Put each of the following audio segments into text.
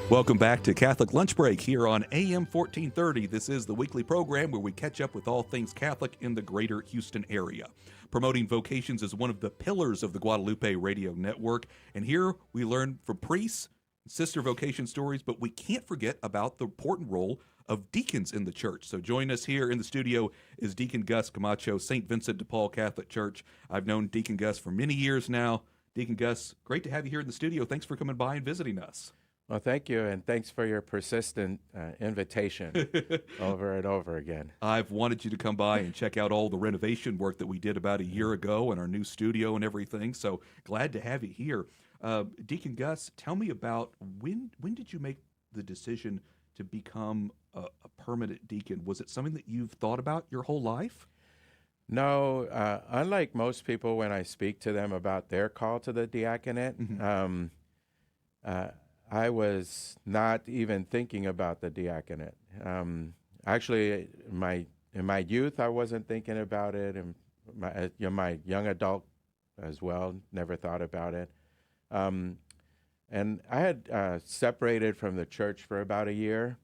Welcome back to Catholic Lunch Break here on AM 1430. This is the weekly program where we catch up with all things Catholic in the greater Houston area. Promoting vocations is one of the pillars of the Guadalupe Radio Network, and here we learn from priests, sister vocation stories, but we can't forget about the important role of deacons in the church. So join us here in the studio is Deacon Gus Camacho, St. Vincent de Paul Catholic Church. I've known Deacon Gus for many years now. Deacon Gus, great to have you here in the studio. Thanks for coming by and visiting us. Well, thank you, and thanks for your persistent invitation over and over again. I've wanted you to come by and check out all the renovation work that we did about a year ago in our new studio and everything, so glad to have you here. Deacon Gus, tell me about when did you make the decision to become a permanent deacon? Was it something that you've thought about your whole life? No, unlike most people when I speak to them about their call to the diaconate, I was not even thinking about the diaconate. Actually, in my youth, I wasn't thinking about it, and my young adult as well, never thought about it. And I had separated from the church for about a year.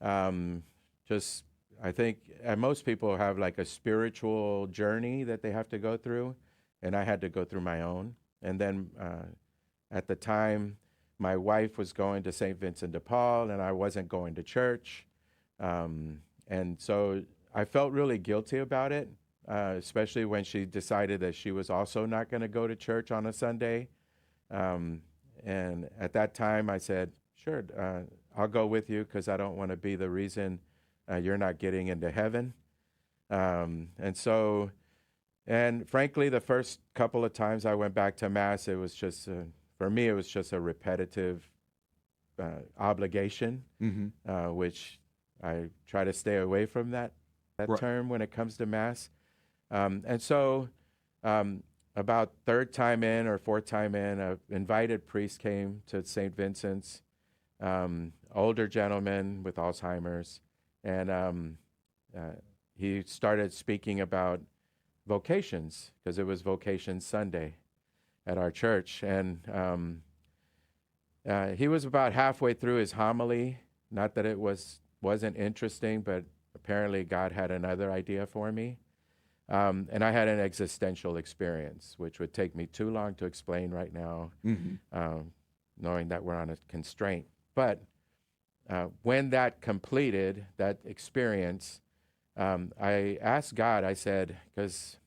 I think most people have like a spiritual journey that they have to go through, and I had to go through my own. And then at the time, my wife was going to St. Vincent de Paul, and I wasn't going to church. And so I felt really guilty about it, especially when she decided that she was also not going to go to church on a Sunday. And at that time, I said, sure, I'll go with you because I don't want to be the reason you're not getting into heaven. And frankly, the first couple of times I went back to Mass, it was just for me, it was just a repetitive obligation, which I try to stay away from that right. term when it comes to Mass. And so about third time in or fourth time in, an invited priest came to St. Vincent's, older gentleman with Alzheimer's, and he started speaking about vocations because it was Vocation Sunday at our church, and he was about halfway through his homily. Not that it wasn't interesting, but apparently God had another idea for me. And I had an existential experience, which would take me too long to explain right now, knowing that we're on a constraint. But when that completed, that experience, I asked God, I said, because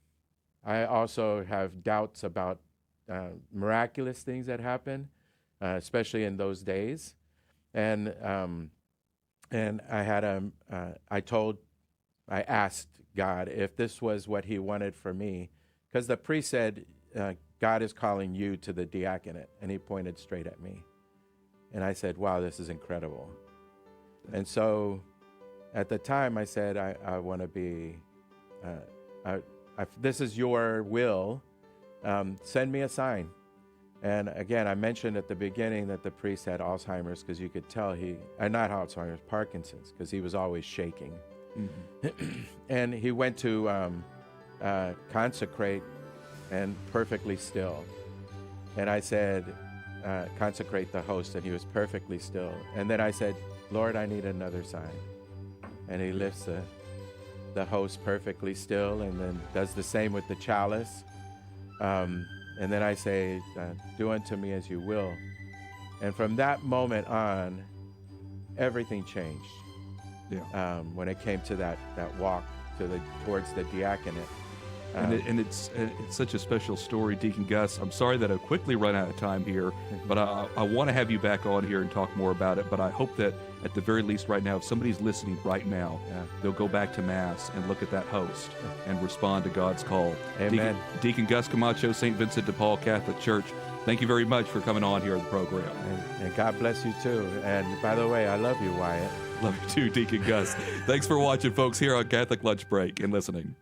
I also have doubts about miraculous things that happen, especially in those days. And I asked God if this was what he wanted for me, because the priest said, God is calling you to the diaconate, and he pointed straight at me. And I said, wow, this is incredible. And so at the time I said, I want to be, this is your will, send me a sign. And again, I mentioned at the beginning that the priest had Alzheimer's because you could tell not Alzheimer's, Parkinson's, because he was always shaking. And he went to consecrate and perfectly still. And I said, consecrate the host, and he was perfectly still. And then I said, Lord, I need another sign. And he lifts the host perfectly still, and then does the same with the chalice. And then I say, do unto me as you will. And from that moment on, everything changed. Yeah. When it came to that walk towards the diaconate. And it's such a special story, Deacon Gus. I'm sorry that I've quickly run out of time here, but I want to have you back on here and talk more about it. But I hope that at the very least right now, if somebody's listening right now, they'll go back to Mass and look at that host and respond to God's call. Amen. Deacon Gus Camacho, St. Vincent de Paul Catholic Church, thank you very much for coming on here on the program. And God bless you too. And by the way, I love you, Wyatt. Love you too, Deacon Gus. Thanks for watching, folks, here on Catholic Lunch Break and listening.